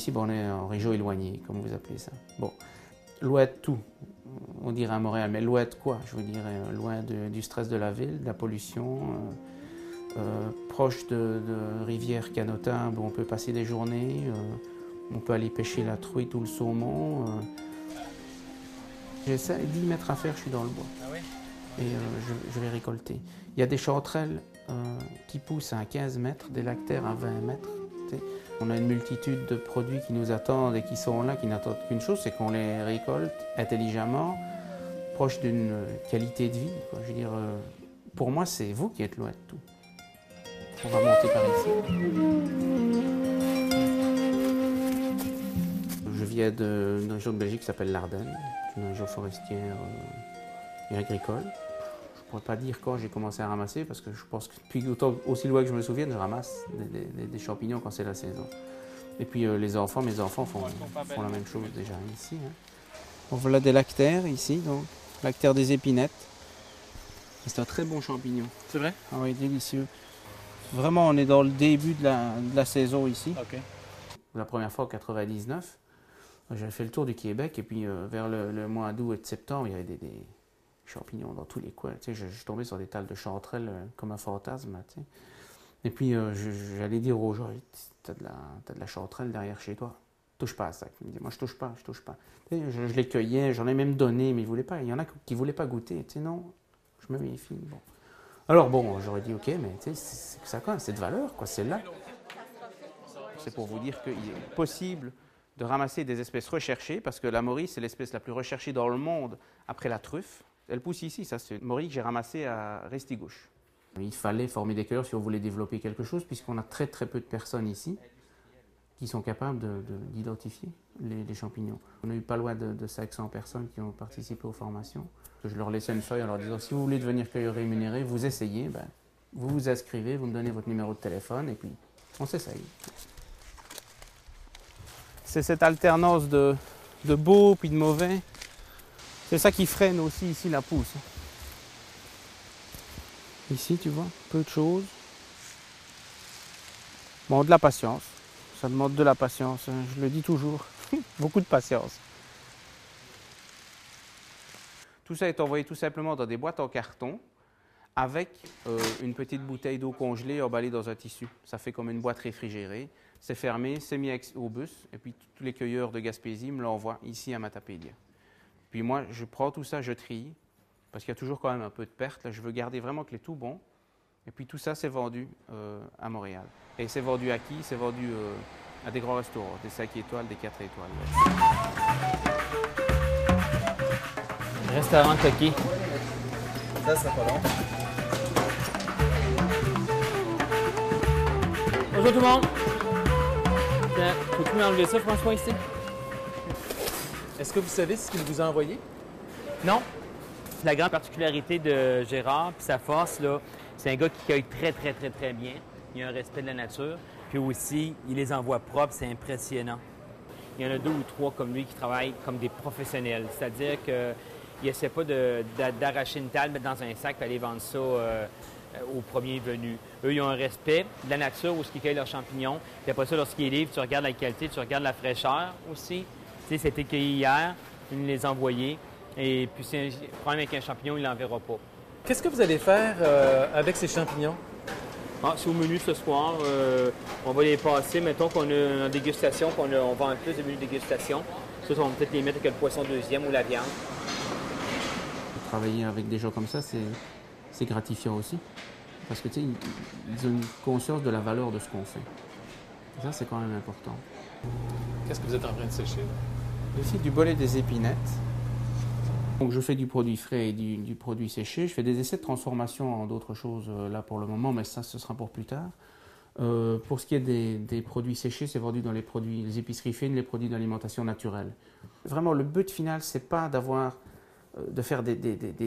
ici, bon, on est en région éloignée, comme vous appelez ça. Bon, loin de tout, on dirait à Montréal, mais loin de quoi? Je vous dirais, loin du stress de la ville, de la pollution, proche de rivières canotables où on peut passer des journées, on peut aller pêcher la truite ou le saumon. J'ai 10 mètres à faire, je suis dans le bois. Ah oui? Et je vais récolter. Il y a des chanterelles qui poussent à 15 mètres, des lactaires à 20 mètres. On a une multitude de produits qui nous attendent et qui sont là, qui n'attendent qu'une chose, c'est qu'on les récolte intelligemment, proche d'une qualité de vie, quoi. Je veux dire, pour moi, c'est vous qui êtes loin de tout. On va monter par ici. Je viens d'une région de Belgique qui s'appelle l'Ardenne, une région forestière et agricole. Je ne pourrais pas dire quand j'ai commencé à ramasser, parce que je pense que depuis aussi loin que je me souvienne, je ramasse des champignons quand c'est la saison. Et puis mes enfants font la même chose déjà ici. Hein. Bon, voilà des lactaires ici, donc lactaires des épinettes. C'est un très bon champignon. C'est vrai? Ah oui, délicieux. Vraiment, on est dans le début de la saison ici. OK. La première fois en 99, j'avais fait le tour du Québec et puis vers le mois d'août et de septembre, il y avait des champignons dans tous les coins. Tu sais, je suis tombé sur des talles de chanterelles comme un fantasme. Tu sais. Et puis j'allais dire aux gens, t'as de la chanterelle derrière chez toi. Touche pas à ça. Il me dit, moi je touche pas. Tu sais, je les cueillais, j'en ai même donné, mais ils voulaient pas. Il y en a qui voulaient pas goûter. Tu sais, non, je me méfie. Bon. Alors bon, j'aurais dit ok, mais tu sais, c'est de valeur, quoi. C'est là. C'est pour vous dire qu'il est possible de ramasser des espèces recherchées, parce que la morille, c'est l'espèce la plus recherchée dans le monde après la truffe. Elle pousse ici, ça c'est une morille que j'ai ramassée à Restigouche. Il fallait former des cueilleurs si on voulait développer quelque chose, puisqu'on a très peu de personnes ici qui sont capables d'identifier les champignons. On a eu pas loin de 500 personnes qui ont participé aux formations. Je leur laissais une feuille en leur disant, si vous voulez devenir cueilleur rémunéré, vous essayez, vous vous inscrivez, vous me donnez votre numéro de téléphone et puis on s'essaye. C'est cette alternance de beau puis de mauvais. C'est ça qui freine aussi ici la pousse. Ici, tu vois, peu de choses. Bon, de la patience. Ça demande de la patience, hein, je le dis toujours. Beaucoup de patience. Tout ça est envoyé tout simplement dans des boîtes en carton avec une petite bouteille d'eau congelée emballée dans un tissu. Ça fait comme une boîte réfrigérée. C'est fermé, c'est mis au bus, et puis tous les cueilleurs de Gaspésie me l'envoient ici à Matapédia. Puis moi, je prends tout ça, je trie, parce qu'il y a toujours quand même un peu de perte. Là, je veux garder vraiment que les tout bons. Et puis tout ça, c'est vendu à Montréal. Et c'est vendu à qui? C'est vendu à des grands restaurants, des 5 étoiles, des 4 étoiles. Restaurant Coquille. Ça sera pas long. Bonjour tout le monde! Faut-tu m'enlever ça, François, ici? Est-ce que vous savez ce qu'il vous a envoyé? Non. La grande particularité de Gérard, puis sa force, là, c'est un gars qui cueille très bien. Il a un respect de la nature. Puis aussi, il les envoie propres, c'est impressionnant. Il y en a 2 ou 3 comme lui qui travaillent comme des professionnels. C'est-à-dire qu'il n'essaie pas d'arracher une table, mettre dans un sac et aller vendre ça au premier venu. Eux, ils ont un respect de la nature où ils cueillent leurs champignons. Puis après ça, lorsqu'ils livrent, tu regardes la qualité, tu regardes la fraîcheur aussi. Tu sais, c'était cueilli hier, ils nous les envoyaient. Et puis, si un problème avec un champignon, il ne l'enverra pas. Qu'est-ce que vous allez faire avec ces champignons? Ah, c'est au menu ce soir. On va les passer. Mettons qu'on a une dégustation, qu'on vend plus de menus de dégustation. Ça, on va peut-être les mettre avec le poisson deuxième ou la viande. Travailler avec des gens comme ça, c'est gratifiant aussi. Parce que, tu sais, ils ont une conscience de la valeur de ce qu'on fait. Et ça, c'est quand même important. Qu'est-ce que vous êtes en train de sécher, là? Ici, du bolet des épinettes. Donc, je fais du produit frais et du produit séché. Je fais des essais de transformation en d'autres choses là pour le moment, mais ça, ce sera pour plus tard. Pour ce qui est des produits séchés, c'est vendu dans les épiceries fines, les produits d'alimentation naturelle. Vraiment, le but final, c'est pas de faire des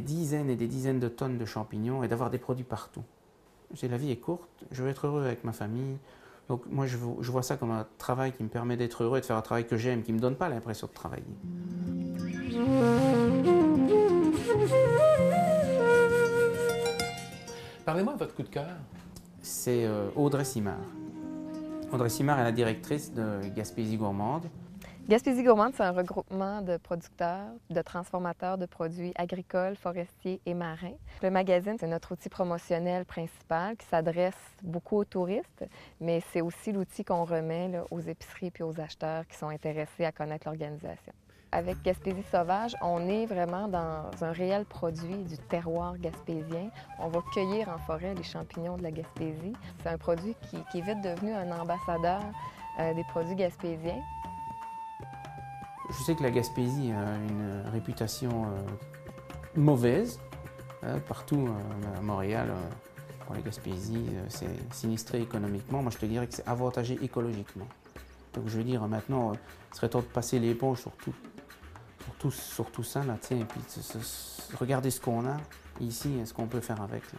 dizaines et des dizaines de tonnes de champignons et d'avoir des produits partout. La vie est courte, je veux être heureux avec ma famille. Donc moi, je vois ça comme un travail qui me permet d'être heureux et de faire un travail que j'aime, qui ne me donne pas l'impression de travailler. Parlez-moi de votre coup de cœur. C'est Audrey Simard. Audrey Simard est la directrice de Gaspésie Gourmande. Gaspésie Gourmande, c'est un regroupement de producteurs, de transformateurs de produits agricoles, forestiers et marins. Le magazine, c'est notre outil promotionnel principal qui s'adresse beaucoup aux touristes, mais c'est aussi l'outil qu'on remet là, aux épiceries et aux acheteurs qui sont intéressés à connaître l'organisation. Avec Gaspésie Sauvage, on est vraiment dans un réel produit du terroir gaspésien. On va cueillir en forêt les champignons de la Gaspésie. C'est un produit qui est vite devenu un ambassadeur des produits gaspésiens. Je sais que la Gaspésie a une réputation mauvaise. Partout à Montréal, pour la Gaspésie, c'est sinistré économiquement. Moi, je te dirais que c'est avantagé écologiquement. Donc, je veux dire, maintenant, il serait temps de passer l'éponge sur tout ça, là, et puis regarder ce qu'on a ici et ce qu'on peut faire avec. Là.